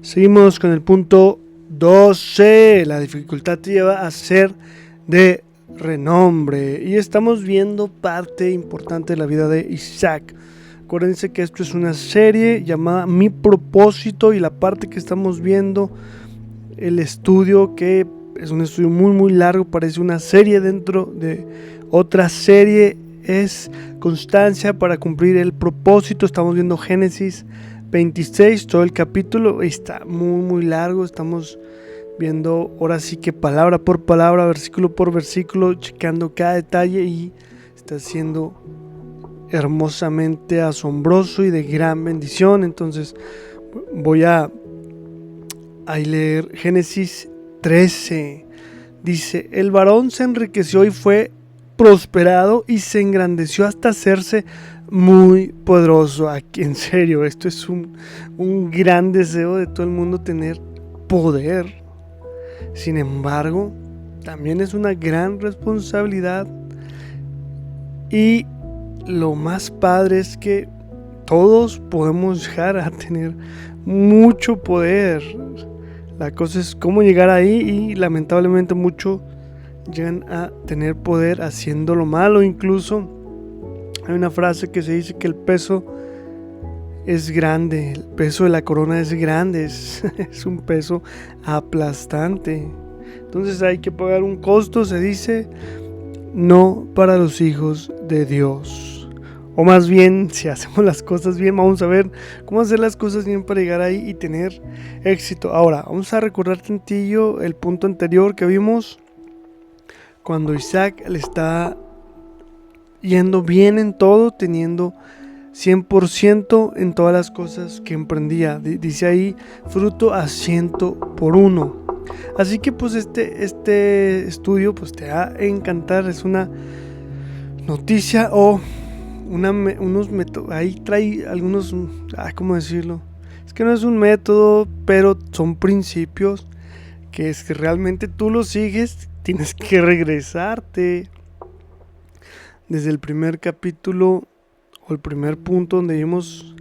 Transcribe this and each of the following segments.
Seguimos con el punto 12. La dificultad te lleva a ser de renombre. Y estamos viendo parte importante de la vida de Isaac. Acuérdense que esto es una serie llamada Mi Propósito. Y la parte que estamos viendo, el estudio, que es un estudio muy largo, parece una serie dentro de otra serie, es constancia para cumplir el propósito. Estamos viendo Génesis 26, todo el capítulo está muy largo. Estamos viendo ahora sí que palabra por palabra, versículo por versículo, checando cada detalle, y está siendo hermosamente asombroso y de gran bendición. Entonces voy a leer Génesis 13. Dice: el varón se enriqueció y fue prosperado y se engrandeció hasta hacerse muy poderoso. Aquí, en serio, esto es un gran deseo de todo el mundo, tener poder. Sin embargo, también es una gran responsabilidad, y lo más padre es que todos podemos llegar a tener mucho poder. La cosa es cómo llegar ahí, y lamentablemente muchos llegan a tener poder haciendo lo malo. Incluso hay una frase que se dice que el peso es grande, el peso de la corona es grande, es un peso aplastante. Entonces hay que pagar un costo, se dice, no para los hijos de Dios. O más bien, si hacemos las cosas bien, vamos a ver cómo hacer las cosas bien para llegar ahí y tener éxito. Ahora, vamos a recordar tantillo el punto anterior que vimos, cuando Isaac le está yendo bien en todo, teniendo 100% en todas las cosas que emprendía. Dice ahí, fruto a 100%. Así que pues este estudio pues te va a encantar. Es una noticia o unos métodos. Ahí trae algunos, ¿cómo decirlo? Es que no es un método, pero son principios que es que realmente tú los sigues, tienes que regresarte desde el primer capítulo o el primer punto donde vimos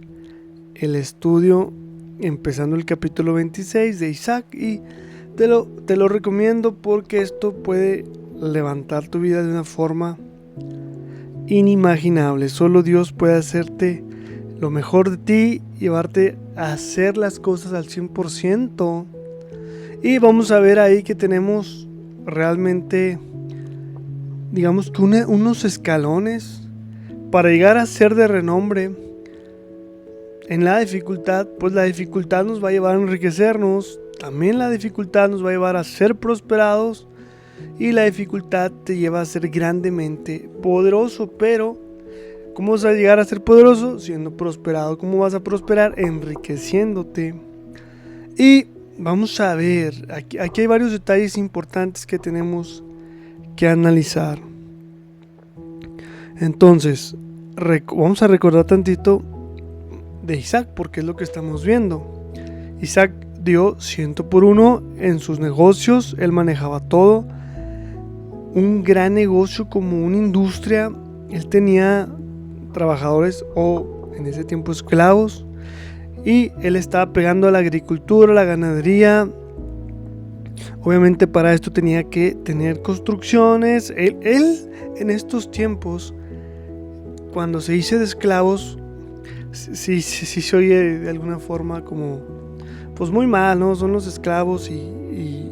el estudio, empezando el capítulo 26 de Isaac, y te lo recomiendo porque esto puede levantar tu vida de una forma inimaginable. Solo Dios puede hacerte lo mejor de ti, llevarte a hacer las cosas al 100%. Y vamos a ver ahí que tenemos realmente, digamos que unos escalones para llegar a ser de renombre. En la dificultad, pues la dificultad nos va a llevar a enriquecernos, también la dificultad nos va a llevar a ser prosperados, y la dificultad te lleva a ser grandemente poderoso. Pero ¿cómo vas a llegar a ser poderoso? Siendo prosperado. ¿Cómo vas a prosperar? Enriqueciéndote. Y vamos a ver, aquí hay varios detalles importantes que tenemos que analizar. Entonces, vamos a recordar tantito de Isaac, porque es lo que estamos viendo. Isaac dio 100% en sus negocios. Él manejaba todo, un gran negocio, como una industria. Él tenía trabajadores, o en ese tiempo esclavos, y él estaba pegando a la agricultura, a la ganadería. Obviamente para esto tenía que tener construcciones. Él en estos tiempos, cuando se dice de esclavos, sí se oye de alguna forma como, pues muy mal, ¿no? Son los esclavos, y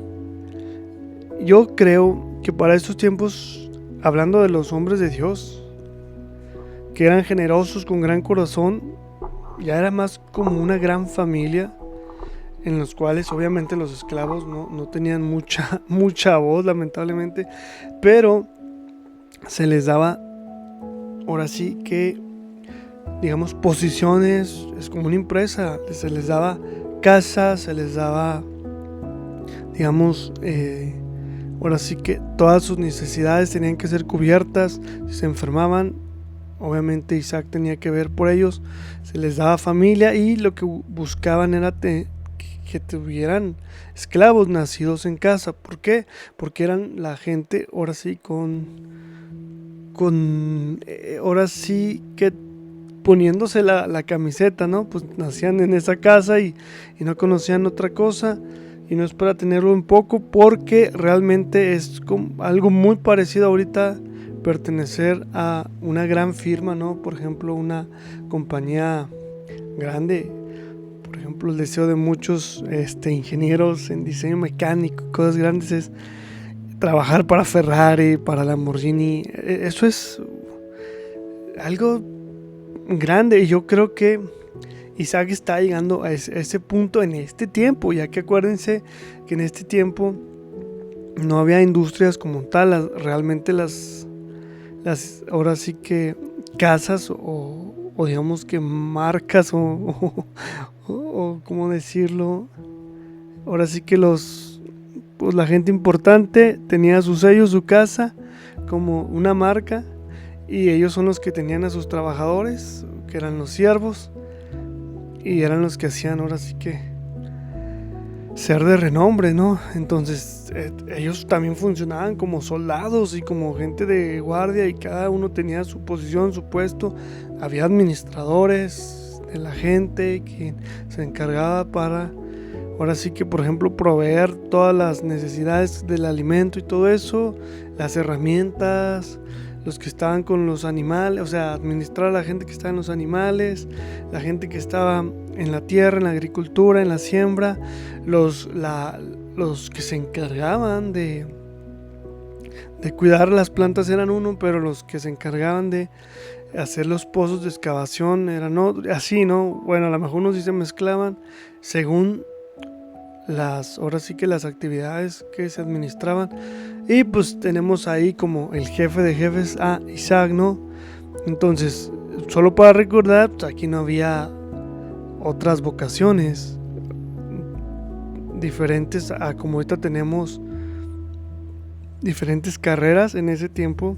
yo creo que para estos tiempos, hablando de los hombres de Dios, que eran generosos, con gran corazón, ya era más como una gran familia, en los cuales obviamente los esclavos no tenían mucha voz, lamentablemente, pero se les daba, ahora sí que, digamos, posiciones. Es como una empresa, se les daba casa, se les daba, digamos, ahora sí que todas sus necesidades tenían que ser cubiertas. Si se enfermaban, obviamente Isaac tenía que ver por ellos. Se les daba familia, y lo que buscaban era que tuvieran esclavos nacidos en casa. ¿Por qué? Porque eran la gente, ahora sí, con ahora sí que poniéndose la camiseta, ¿no? Pues nacían en esa casa y no conocían otra cosa, y no es para tenerlo en poco, porque realmente es como algo muy parecido ahorita pertenecer a una gran firma, ¿no? Por ejemplo, una compañía grande. Por ejemplo, el deseo de muchos ingenieros en diseño mecánico, cosas grandes, es trabajar para Ferrari, para Lamborghini. Eso es algo grande, y yo creo que Isaac está llegando a ese punto en este tiempo, ya que acuérdense que en este tiempo no había industrias como tal, realmente las ahora sí que casas o digamos que marcas o cómo decirlo, ahora sí que pues la gente importante tenía su sello, su casa como una marca, y ellos son los que tenían a sus trabajadores, que eran los siervos, y eran los que hacían ahora sí que ser de renombre, ¿no? Entonces ellos también funcionaban como soldados y como gente de guardia, y cada uno tenía su posición, su puesto. Había administradores de la gente que se encargaba para, ahora sí que, por ejemplo, proveer todas las necesidades del alimento y todo eso, las herramientas, los que estaban con los animales, o sea, administrar a la gente que estaba en los animales, la gente que estaba en la tierra, en la agricultura, en la siembra, los que se encargaban de cuidar las plantas eran uno, pero los que se encargaban de hacer los pozos de excavación eran otro, así, ¿no? Bueno, a lo mejor unos sí se mezclaban según ahora sí que las actividades que se administraban. Y pues tenemos ahí como el jefe de jefes a Isaac, ¿no? Entonces, solo para recordar, pues aquí no había otras vocaciones diferentes a como ahorita tenemos diferentes carreras. En ese tiempo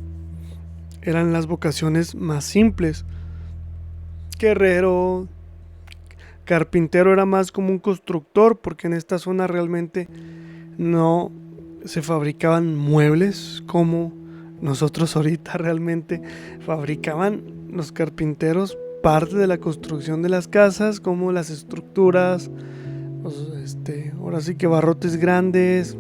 eran las vocaciones más simples. Guerrero, carpintero era más como un constructor, porque en esta zona realmente no se fabricaban muebles como nosotros ahorita. Realmente fabricaban los carpinteros parte de la construcción de las casas, como las estructuras, ahora sí que barrotes grandes,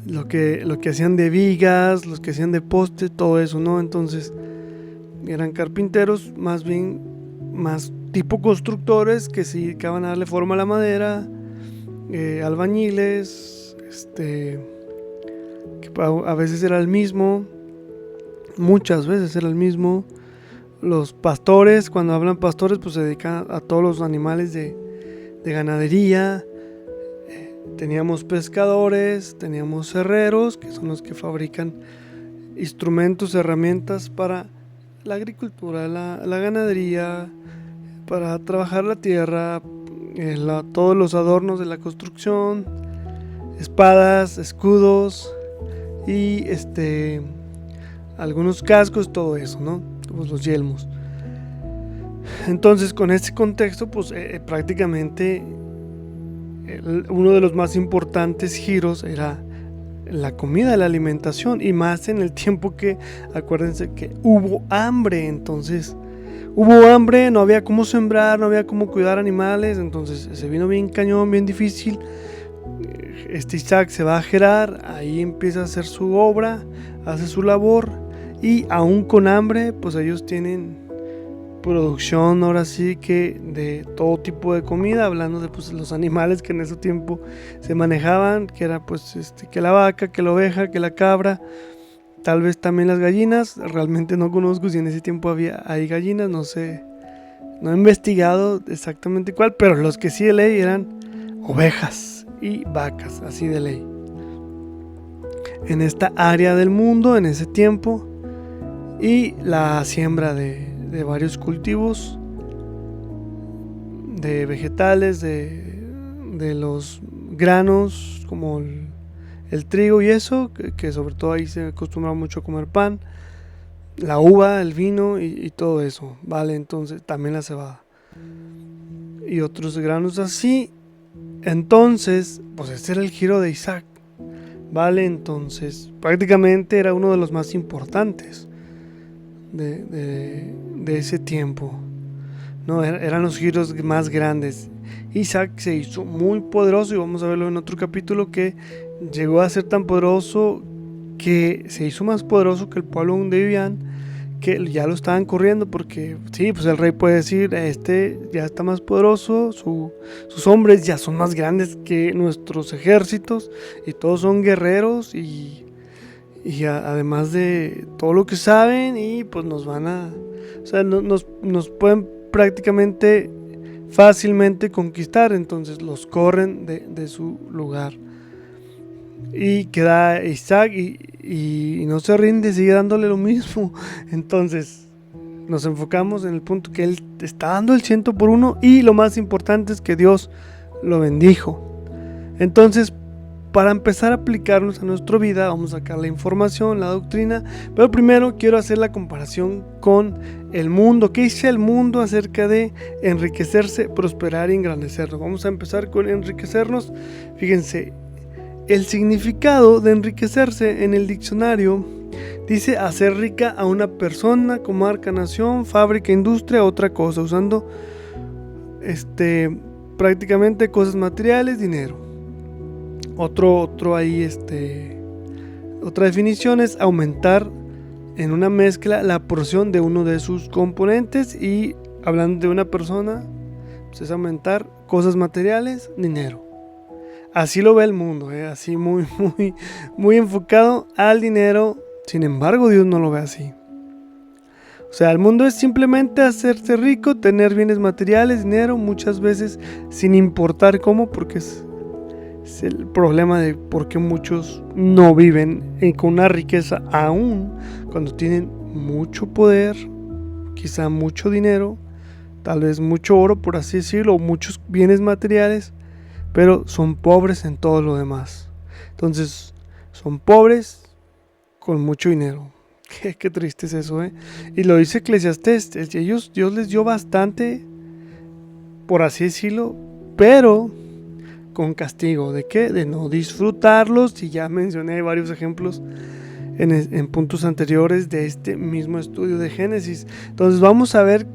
lo que hacían de vigas, los que hacían de poste, todo eso, ¿no? Entonces eran carpinteros más bien, más tipo constructores, que se dedicaban a darle forma a la madera, albañiles, que a veces era el mismo, muchas veces era el mismo. Los pastores, cuando hablan pastores, pues se dedican a todos los animales de ganadería. Teníamos pescadores, teníamos herreros, que son los que fabrican instrumentos, herramientas para la agricultura, la ganadería, para trabajar la tierra, todos los adornos de la construcción, espadas, escudos y algunos cascos, todo eso, ¿no? Pues los yelmos. Entonces, con este contexto, pues prácticamente uno de los más importantes giros era la comida, la alimentación, y más en el tiempo que, acuérdense que hubo hambre. Entonces hubo hambre, no había cómo sembrar, no había cómo cuidar animales, entonces se vino bien cañón, bien difícil. Isaac se va a Gerar, ahí empieza a hacer su obra, hace su labor, y aún con hambre, pues ellos tienen producción ahora sí que de todo tipo de comida, hablando de pues los animales que en ese tiempo se manejaban, que era pues que la vaca, que la oveja, que la cabra, tal vez también las gallinas. Realmente no conozco si en ese tiempo hay gallinas, no sé, no he investigado exactamente cuál, pero los que sí de ley eran ovejas y vacas, así de ley. En esta área del mundo, en ese tiempo, y la siembra de varios cultivos, de vegetales, de los granos como el trigo y eso, que sobre todo ahí se acostumbraba mucho a comer pan, la uva, el vino y todo eso, ¿vale? Entonces también la cebada y otros granos así. Entonces, pues ese era el giro de Isaac. ¿vale? Entonces, prácticamente era uno de los más importantes de ese tiempo, ¿no? Eran los giros más grandes. Isaac se hizo muy poderoso, y vamos a verlo en otro capítulo, que llegó a ser tan poderoso que se hizo más poderoso que el pueblo donde vivían, que ya lo estaban corriendo, porque sí, pues el rey puede decir, este ya está más poderoso, sus hombres ya son más grandes que nuestros ejércitos, y todos son guerreros, y además de todo lo que saben, y pues nos van a, o sea, nos pueden prácticamente fácilmente conquistar. Entonces los corren de su lugar, y queda Isaac, y no se rinde, sigue dándole lo mismo. Entonces nos enfocamos en el punto que él está dando el 100 por uno, y lo más importante es que Dios lo bendijo. Entonces, para empezar a aplicarnos a nuestra vida, vamos a sacar la información, la doctrina, pero primero quiero hacer la comparación con el mundo. ¿Qué dice el mundo acerca de enriquecerse, prosperar y engrandecernos? Vamos a empezar con enriquecernos. Fíjense, el significado de enriquecerse en el diccionario dice hacer rica a una persona, comarca, nación, fábrica, industria, otra cosa, usando prácticamente cosas materiales, dinero. Otro ahí, otra definición es aumentar en una mezcla la porción de uno de sus componentes, y hablando de una persona, pues es aumentar cosas materiales, dinero. Así lo ve el mundo, así muy enfocado al dinero. Sin embargo, Dios no lo ve así. O sea, el mundo es simplemente hacerse rico, tener bienes materiales, dinero, muchas veces sin importar cómo, porque es el problema de por qué muchos no viven con una riqueza aún cuando tienen mucho poder, quizá mucho dinero, tal vez mucho oro, por así decirlo, o muchos bienes materiales, pero son pobres en todo lo demás. Entonces, son pobres con mucho dinero. Qué triste es eso, Y lo dice Eclesiastés, Dios les dio bastante, por así decirlo, pero con castigo. ¿De qué? De no disfrutarlos. Y ya mencioné varios ejemplos en puntos anteriores de este mismo estudio de Génesis. Entonces vamos a ver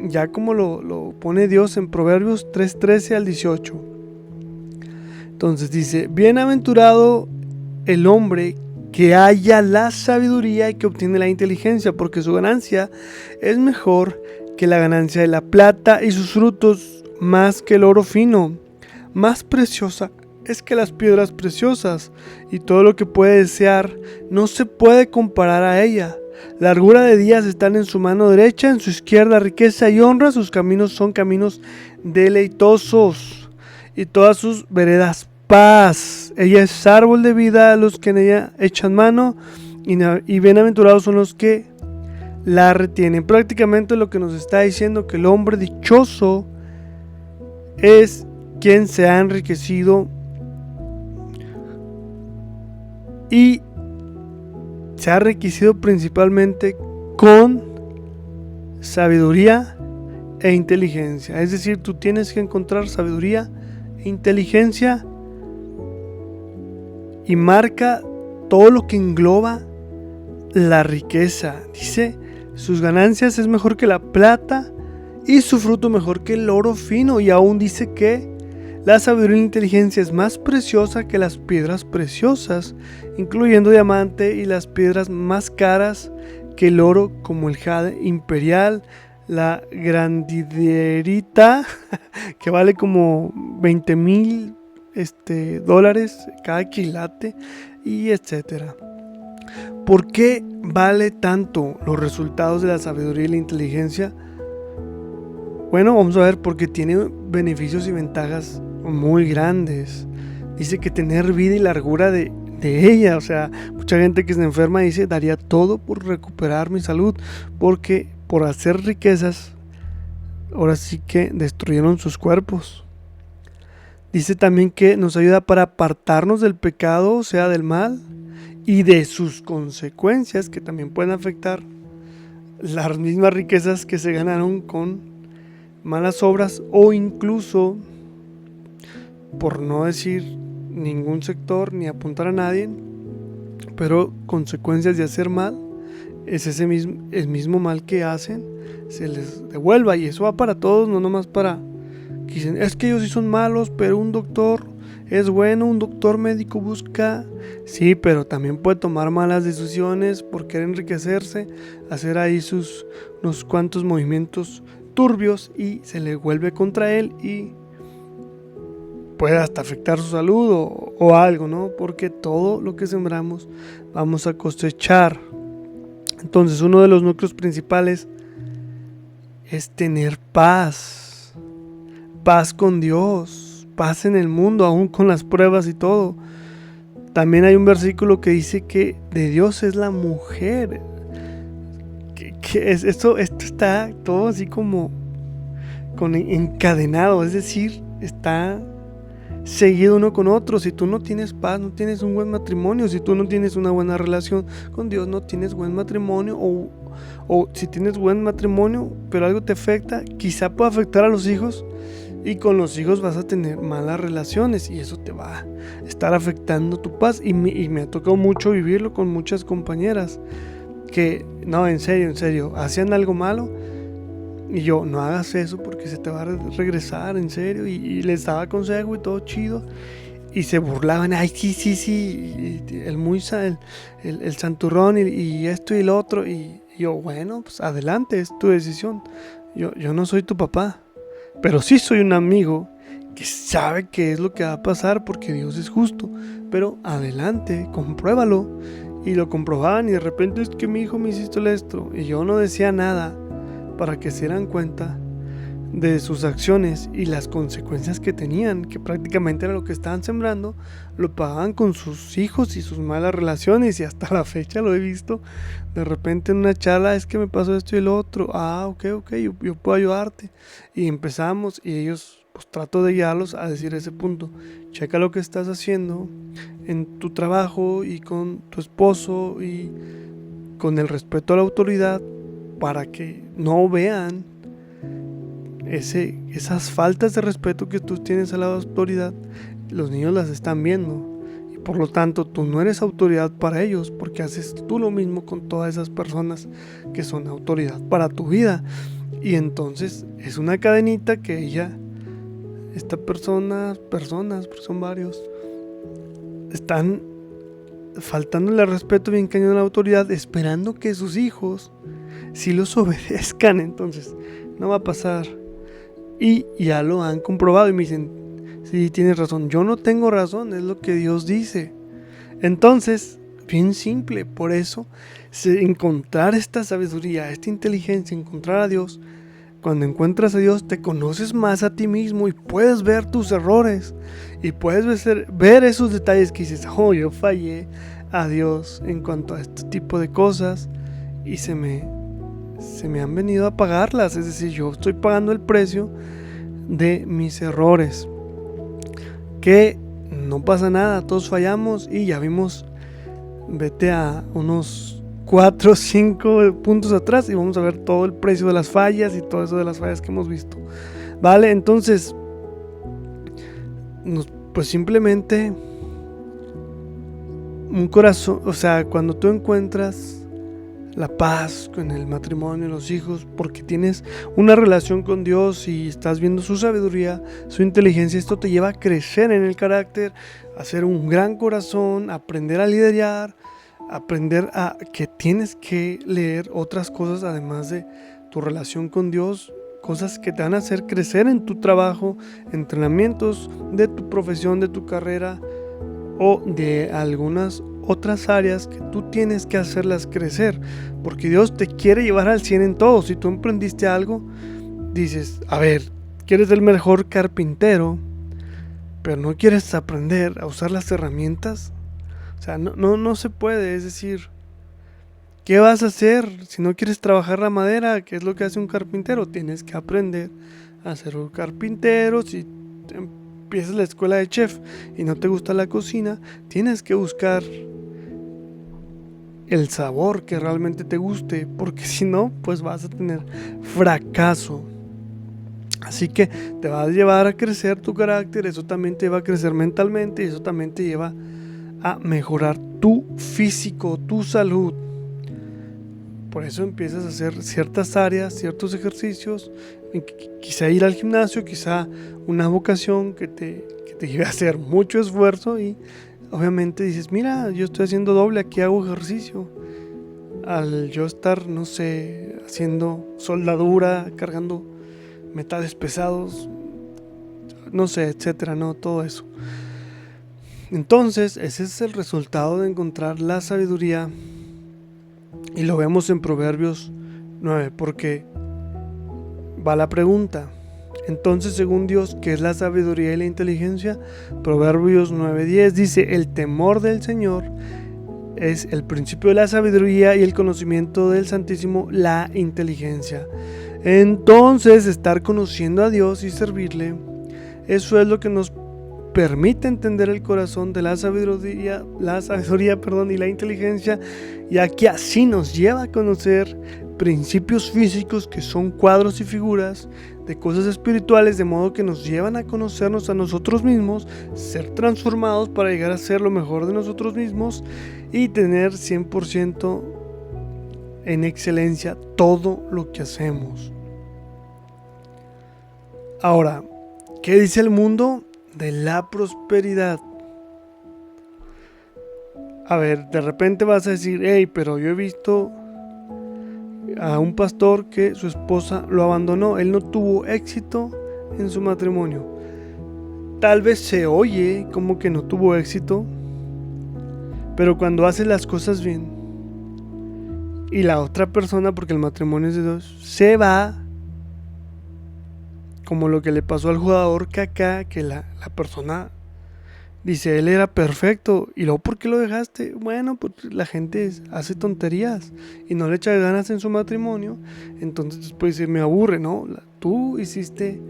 ya como lo pone Dios en Proverbios 3:13 al 18. Entonces dice: bienaventurado el hombre que halla la sabiduría y que obtiene la inteligencia, porque su ganancia es mejor que la ganancia de la plata, y sus frutos más que el oro fino. Más preciosa es que las piedras preciosas, y todo lo que puede desear no se puede comparar a ella. Largura de días están en su mano derecha, en su izquierda riqueza y honra. Sus caminos son caminos deleitosos, y todas sus veredas paz. Ella es árbol de vida a los que en ella echan mano, y bienaventurados son los que la retienen. Prácticamente lo que nos está diciendo que el hombre dichoso es quien se ha enriquecido y se ha enriquecido principalmente con sabiduría e inteligencia. Es decir, tú tienes que encontrar sabiduría e inteligencia, y marca todo lo que engloba la riqueza. Dice, sus ganancias es mejor que la plata, y su fruto mejor que el oro fino. Y aún dice que la sabiduría y la inteligencia es más preciosa que las piedras preciosas, incluyendo diamante, y las piedras más caras que el oro, como el jade imperial, la grandiderita, que vale como 20,000 dólares cada quilate, y etcétera. ¿Por qué vale tanto los resultados de la sabiduría y la inteligencia? Bueno, vamos a ver, porque tiene beneficios y ventajas muy grandes. Dice que tener vida y largura de ella. O sea, mucha gente que se enferma dice: daría todo por recuperar mi salud, porque por hacer riquezas, ahora sí que destruyeron sus cuerpos. Dice también que nos ayuda para apartarnos del pecado, o sea, del mal, y de sus consecuencias, que también pueden afectar las mismas riquezas que se ganaron con malas obras, o incluso, por no decir ningún sector ni apuntar a nadie, pero consecuencias de hacer mal es el mismo mal que hacen, se les devuelva. Y eso va para todos, no nomás para que dicen, es que ellos sí son malos, pero un doctor es bueno, un doctor médico busca, sí, pero también puede tomar malas decisiones por querer enriquecerse, hacer ahí unos cuantos movimientos turbios y se le vuelve contra él y puede hasta afectar su salud o algo, ¿no? Porque todo lo que sembramos vamos a cosechar. Entonces, uno de los núcleos principales es tener paz, paz con Dios, paz en el mundo, aún con las pruebas y todo. También hay un versículo que dice que de Dios es la mujer. Esto está todo así como encadenado, es decir, está seguido uno con otro. Si tú no tienes paz, no tienes un buen matrimonio. Si tú no tienes una buena relación con Dios, no tienes buen matrimonio. O si tienes buen matrimonio, pero algo te afecta, quizá pueda afectar a los hijos. Y con los hijos vas a tener malas relaciones y eso te va a estar afectando tu paz. Y me ha tocado mucho vivirlo con muchas compañeras que, no, en serio, hacían algo malo. Y yo, no hagas eso porque se te va a regresar, en serio. Y les daba consejo y todo chido. Y se burlaban, ay, sí, el santurrón y esto y lo otro. Y yo, bueno, pues adelante, es tu decisión. Yo no soy tu papá, pero sí soy un amigo que sabe qué es lo que va a pasar porque Dios es justo. Pero adelante, compruébalo. Y lo comprobaban y de repente, es que mi hijo me hiciste esto. Y yo no decía nada para que se dieran cuenta de sus acciones y las consecuencias que tenían, que prácticamente era lo que estaban sembrando, lo pagaban con sus hijos y sus malas relaciones. Y hasta la fecha lo he visto de repente en una charla, es que me pasó esto y lo otro, ok, yo puedo ayudarte. Y empezamos y ellos, pues trato de guiarlos a decir ese punto, checa lo que estás haciendo en tu trabajo y con tu esposo y con el respeto a la autoridad, para que no vean esas faltas de respeto que tú tienes a la autoridad. Los niños las están viendo y por lo tanto tú no eres autoridad para ellos, porque haces tú lo mismo con todas esas personas que son autoridad para tu vida. Y entonces es una cadenita que personas, porque son varios, están faltándole respeto bien cañón a la autoridad, esperando que sus hijos si los obedezcan. Entonces no va a pasar. Y ya lo han comprobado y me dicen, sí, tienes razón, yo no tengo razón, es lo que Dios dice. Entonces, bien simple, por eso encontrar esta sabiduría, esta inteligencia, encontrar a Dios. Cuando encuentras a Dios, te conoces más a ti mismo y puedes ver tus errores y puedes ver esos detalles que dices, yo fallé a Dios en cuanto a este tipo de cosas y se me han venido a pagarlas. Es decir, yo estoy pagando el precio de mis errores, que no pasa nada, todos fallamos. Y ya vimos, vete a unos 4 o 5 puntos atrás y vamos a ver todo el precio de las fallas y todo eso de las fallas que hemos visto, ¿vale? Entonces, pues simplemente un corazón, o sea, cuando tú encuentras la paz con el matrimonio, los hijos, porque tienes una relación con Dios y estás viendo su sabiduría, su inteligencia, esto te lleva a crecer en el carácter, a ser un gran corazón, a aprender a liderar, aprender a que tienes que leer otras cosas además de tu relación con Dios, cosas que te van a hacer crecer en tu trabajo, entrenamientos de tu profesión, de tu carrera o de algunas otras áreas que tú tienes que hacerlas crecer, porque Dios te quiere llevar al 100 en todo. Si tú emprendiste algo, dices, a ver, quieres el mejor carpintero, pero no quieres aprender a usar las herramientas. O sea, no se puede. Es decir, ¿qué vas a hacer si no quieres trabajar la madera? ¿Qué es lo que hace un carpintero? Tienes que aprender a ser un carpintero. Si empiezas la escuela de chef y no te gusta la cocina, tienes que buscar el sabor que realmente te guste, porque si no, pues vas a tener fracaso. Así que te va a llevar a crecer tu carácter, eso también te va a crecer mentalmente y eso también te lleva a mejorar tu físico, tu salud. Por eso empiezas a hacer ciertas áreas, ciertos ejercicios, quizá ir al gimnasio, quizá una vocación que te lleve a hacer mucho esfuerzo y obviamente dices, mira, yo estoy haciendo doble, aquí hago ejercicio. Al yo estar, no sé, haciendo soldadura, cargando metales pesados, no sé, etcétera, no, todo eso. Entonces, ese es el resultado de encontrar la sabiduría y lo vemos en Proverbios 9, porque va la pregunta. Entonces, según Dios, ¿qué es la sabiduría y la inteligencia? Proverbios 9:10 dice, el temor del Señor es el principio de la sabiduría y el conocimiento del Santísimo, la inteligencia. Entonces, estar conociendo a Dios y servirle, eso es lo que nos permite entender el corazón de la sabiduría, y la inteligencia, ya que así nos lleva a conocer principios físicos que son cuadros y figuras de cosas espirituales, de modo que nos llevan a conocernos a nosotros mismos, ser transformados para llegar a ser lo mejor de nosotros mismos y tener 100% en excelencia todo lo que hacemos. Ahora, ¿qué dice el mundo de la prosperidad? A ver, de repente vas a decir, hey, pero yo he visto a un pastor que su esposa lo abandonó, él no tuvo éxito en su matrimonio. Tal vez se oye como que no tuvo éxito, pero cuando hace las cosas bien y la otra persona, porque el matrimonio es de dos, se va, como lo que le pasó al jugador Kaká, que la persona dice, él era perfecto, y luego, ¿por qué lo dejaste? Bueno, pues la gente hace tonterías y no le echa ganas en su matrimonio, entonces después dice, me aburre, ¿no? Tú hiciste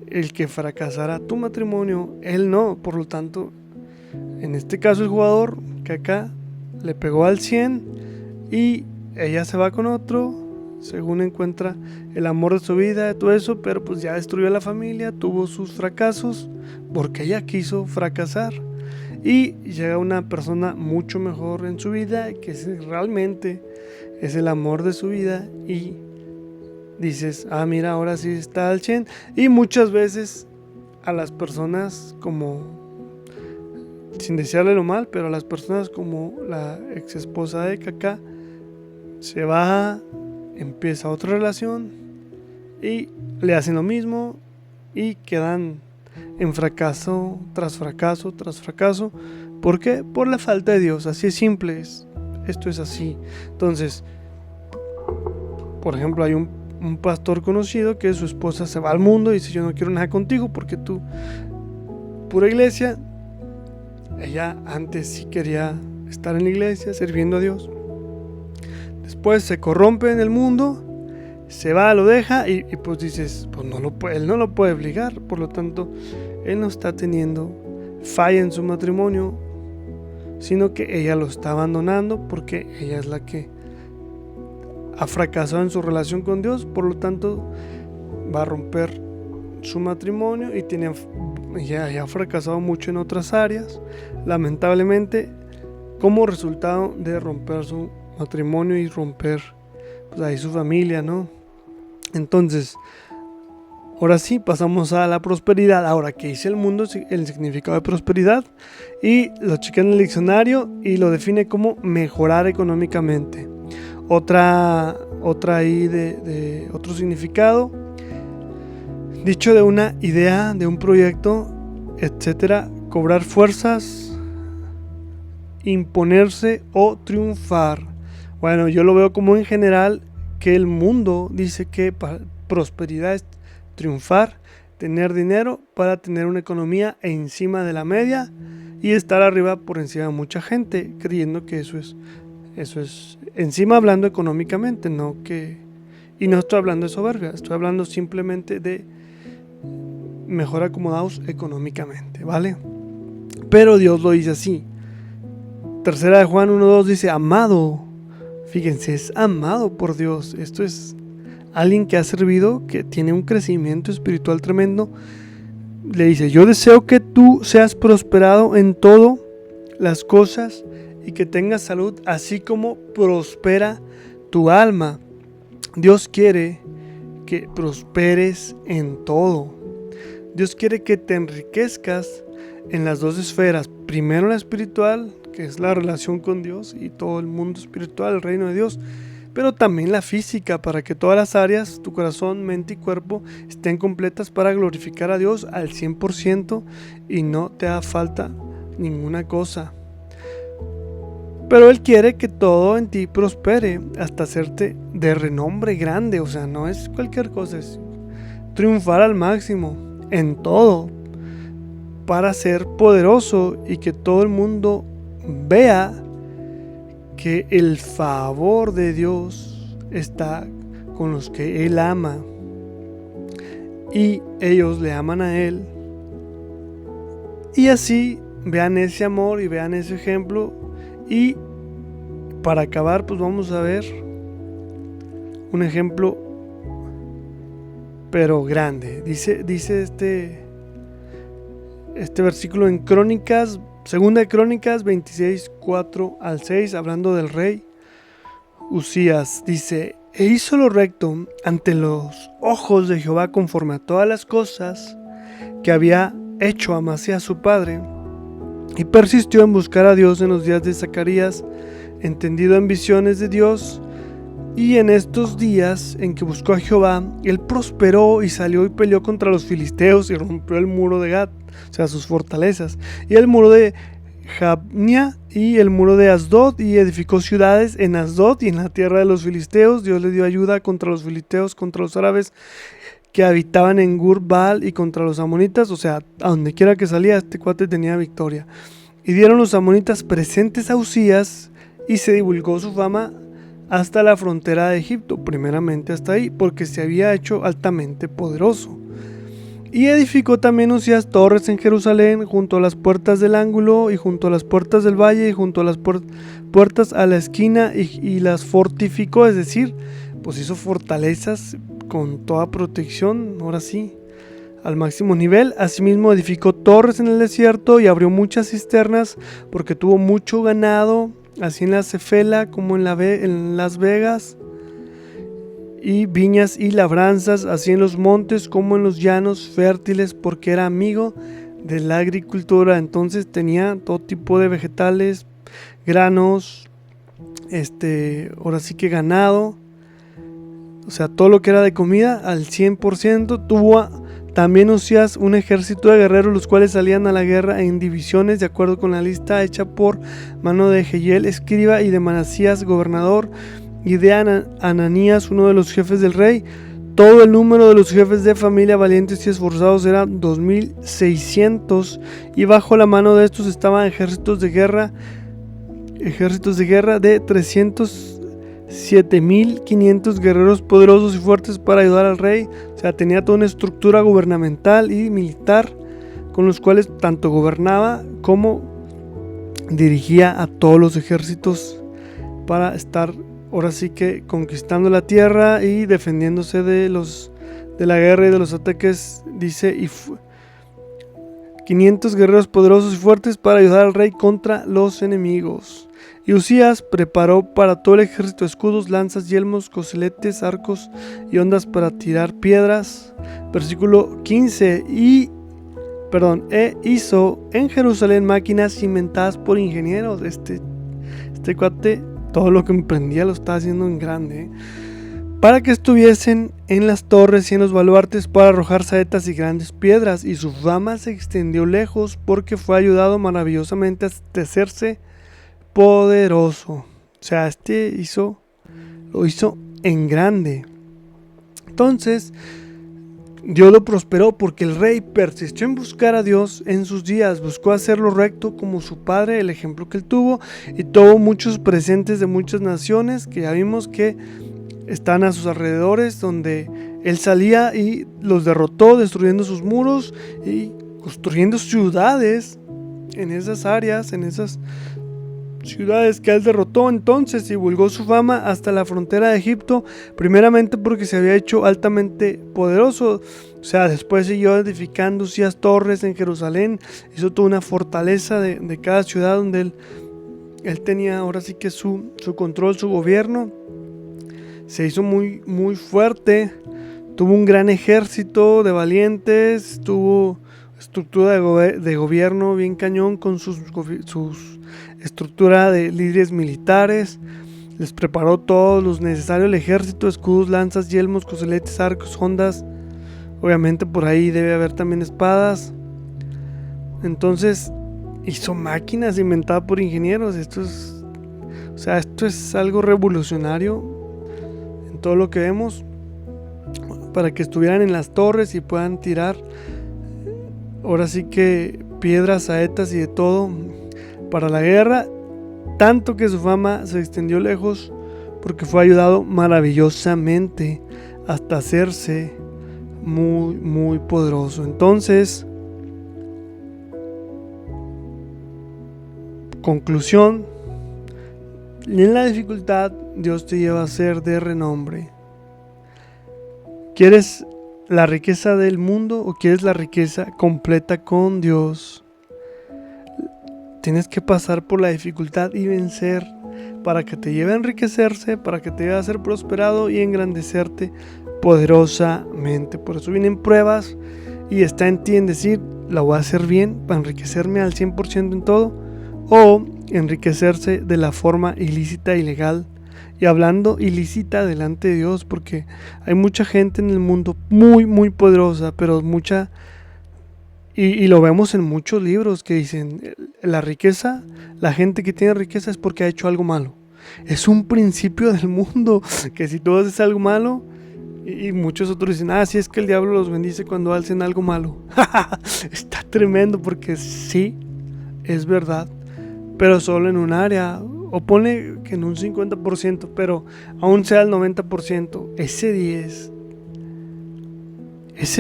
el que fracasara tu matrimonio, él no, por lo tanto, en este caso el jugador Kaká le pegó al 100 y ella se va con otro, según encuentra el amor de su vida, todo eso, pero pues ya destruyó la familia, tuvo sus fracasos, porque ella quiso fracasar. Y llega una persona mucho mejor en su vida, que realmente es el amor de su vida, y dices, ah, mira, ahora sí está al 100. Y muchas veces a las personas como, sin desearle lo mal, pero a las personas como la ex esposa de Kaká, se va, empieza otra relación y le hacen lo mismo y quedan en fracaso tras fracaso tras fracaso. ¿Por qué? Por la falta de Dios. Así es simple, esto es así. Entonces, por ejemplo, hay un pastor conocido que su esposa se va al mundo y dice, yo no quiero nada contigo porque tú, pura iglesia. Ella antes sí quería estar en la iglesia sirviendo a Dios. Después se corrompe en el mundo, se va, lo deja y pues dices, pues él no lo puede obligar, por lo tanto, él no está teniendo falla en su matrimonio, sino que ella lo está abandonando porque ella es la que ha fracasado en su relación con Dios, por lo tanto, va a romper su matrimonio y ya ha fracasado mucho en otras áreas, lamentablemente, como resultado de romper su matrimonio y romper pues ahí su familia, ¿no? Entonces, ahora sí, pasamos a la prosperidad. Ahora, ¿qué dice el mundo? El significado de prosperidad. Y lo chequé en el diccionario y lo define como mejorar económicamente. Otra ahí de otro significado. Dicho de una idea, de un proyecto, etcétera. Cobrar fuerzas, imponerse o triunfar. Bueno, yo lo veo como en general que el mundo dice que prosperidad es triunfar, tener dinero para tener una economía encima de la media y estar arriba por encima de mucha gente, creyendo que eso es encima, hablando económicamente, y no estoy hablando de soberbia, estoy hablando simplemente de mejor acomodados económicamente, ¿vale? Pero Dios lo dice así. Tercera de Juan 1:2 dice, amado. Fíjense, es amado por Dios. Esto es alguien que ha servido, que tiene un crecimiento espiritual tremendo, le dice: yo deseo que tú seas prosperado en todo las cosas y que tengas salud, así como prospera tu alma. Dios quiere que prosperes en todo. Dios quiere que te enriquezcas en las dos esferas. Primero la espiritual, que es la relación con Dios y todo el mundo espiritual, el reino de Dios. Pero también la física, para que todas las áreas, tu corazón, mente y cuerpo, estén completas para glorificar a Dios al 100% y no te haga falta ninguna cosa. Pero Él quiere que todo en ti prospere hasta hacerte de renombre grande. O sea, no es cualquier cosa, es triunfar al máximo en todo para ser poderoso y que todo el mundo vea que el favor de Dios está con los que Él ama y ellos le aman a Él, y así vean ese amor y vean ese ejemplo. Y para acabar, pues vamos a ver un ejemplo pero grande. Dice este versículo en Crónicas, segunda de Crónicas 26, 4 al 6, hablando del rey Uzías. Dice: e hizo lo recto ante los ojos de Jehová, conforme a todas las cosas que había hecho Amasías su padre, y persistió en buscar a Dios en los días de Zacarías, entendido en visiones de Dios. Y en estos días en que buscó a Jehová, él prosperó y salió y peleó contra los filisteos y rompió el muro de Gat, o sea, sus fortalezas, y el muro de Jabnia y el muro de Asdod, y edificó ciudades en Asdod y en la tierra de los filisteos. Dios le dio ayuda contra los filisteos, contra los árabes que habitaban en Gur-Baal y contra los amonitas. O sea, a donde quiera que salía, este cuate tenía victoria. Y dieron los amonitas presentes a Uzías, y se divulgó su fama hasta la frontera de Egipto, primeramente hasta ahí, porque se había hecho altamente poderoso. Y edificó también Uzías torres en Jerusalén, junto a las puertas del ángulo, y junto a las puertas del valle, y junto a las puertas a la esquina, y las fortificó, es decir, pues hizo fortalezas con toda protección, ahora sí, al máximo nivel. Asimismo edificó torres en el desierto y abrió muchas cisternas, porque tuvo mucho ganado, así en la Cefela como en Las Vegas, y viñas y labranzas, así en los montes como en los llanos fértiles, porque era amigo de la agricultura. Entonces tenía todo tipo de vegetales, granos, ahora sí que ganado, o sea, todo lo que era de comida al 100%. Tuvo también Uzías un ejército de guerreros, los cuales salían a la guerra en divisiones, de acuerdo con la lista hecha por mano de Jehiel, escriba, y de Manasías, gobernador, y de Ananías, uno de los jefes del rey. Todo el número de los jefes de familia valientes y esforzados era 2,600, y bajo la mano de estos estaban ejércitos de guerra de 307,500 guerreros poderosos y fuertes para ayudar al rey. O sea, tenía toda una estructura gubernamental y militar con los cuales tanto gobernaba como dirigía a todos los ejércitos para estar ahora sí que conquistando la tierra y defendiéndose de la guerra y de los ataques. Dice: 500 guerreros poderosos y fuertes para ayudar al rey contra los enemigos. Y Uzías preparó para todo el ejército escudos, lanzas, yelmos, coseletes, arcos y hondas para tirar piedras. Versículo 15. Hizo en Jerusalén máquinas inventadas por ingenieros. Este cuate, todo lo que emprendía lo estaba haciendo en grande, para que estuviesen en las torres y en los baluartes para arrojar saetas y grandes piedras. Y su fama se extendió lejos, porque fue ayudado maravillosamente a hacerse poderoso. O sea, lo hizo en grande. Entonces Dios lo prosperó porque el rey persistió en buscar a Dios en sus días, buscó hacer lo recto como su padre, el ejemplo que él tuvo, y tuvo muchos presentes de muchas naciones que ya vimos que están a sus alrededores, donde él salía y los derrotó, destruyendo sus muros y construyendo ciudades en esas áreas, en esas ciudades que él derrotó. Entonces divulgó su fama hasta la frontera de Egipto, primeramente porque se había hecho altamente poderoso. O sea, después siguió edificando torres en Jerusalén, hizo toda una fortaleza de cada ciudad donde él tenía ahora sí que su control, su gobierno. Se hizo muy, muy fuerte, tuvo un gran ejército de valientes, tuvo estructura de gobierno bien cañón con sus estructura de líderes militares. Les preparó todo lo necesario al ejército: escudos, lanzas, yelmos, coseletes, arcos, hondas. Obviamente por ahí debe haber también espadas. Entonces hizo máquinas inventadas por ingenieros. Esto es algo revolucionario en todo lo que vemos, para que estuvieran en las torres y puedan tirar ahora sí que piedras, saetas y de todo para la guerra. Tanto que su fama se extendió lejos, porque fue ayudado maravillosamente hasta hacerse muy, muy poderoso. Entonces, conclusión: en la dificultad Dios te lleva a ser de renombre. ¿Quieres la riqueza del mundo o quieres la riqueza completa con Dios? Tienes que pasar por la dificultad y vencer para que te lleve a enriquecerse, para que te lleve a ser prosperado y engrandecerte poderosamente. Por eso vienen pruebas y está en ti en decir: la voy a hacer bien para enriquecerme al 100% en todo, o enriquecerse de la forma ilícita, ilegal, y hablando ilícita delante de Dios, porque hay mucha gente en el mundo muy, muy poderosa, pero mucha, y lo vemos en muchos libros que dicen: la riqueza, la gente que tiene riqueza es porque ha hecho algo malo. Es un principio del mundo, que si tú haces algo malo, y muchos otros dicen: sí, es que el diablo los bendice cuando hacen algo malo. Está tremendo, porque sí, es verdad, pero solo en un área, o pone que en un 50%, pero aún sea el 90%, ese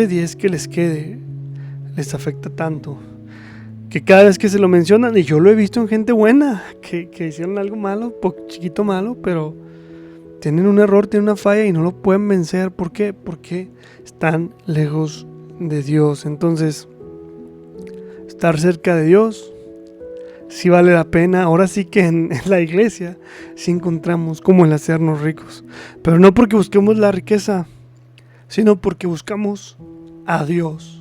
10 que les quede, les afecta tanto, que cada vez que se lo mencionan, y yo lo he visto en gente buena, que hicieron algo malo, chiquito malo, pero tienen un error, tienen una falla y no lo pueden vencer. ¿Por qué? Porque están lejos de Dios. Entonces, estar cerca de Dios sí vale la pena. Ahora sí que en la iglesia sí encontramos cómo el hacernos ricos, pero no porque busquemos la riqueza, sino porque buscamos a Dios.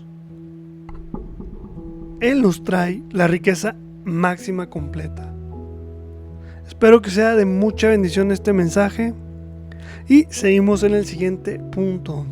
Él nos trae la riqueza máxima completa. Espero que sea de mucha bendición este mensaje y seguimos en el siguiente punto.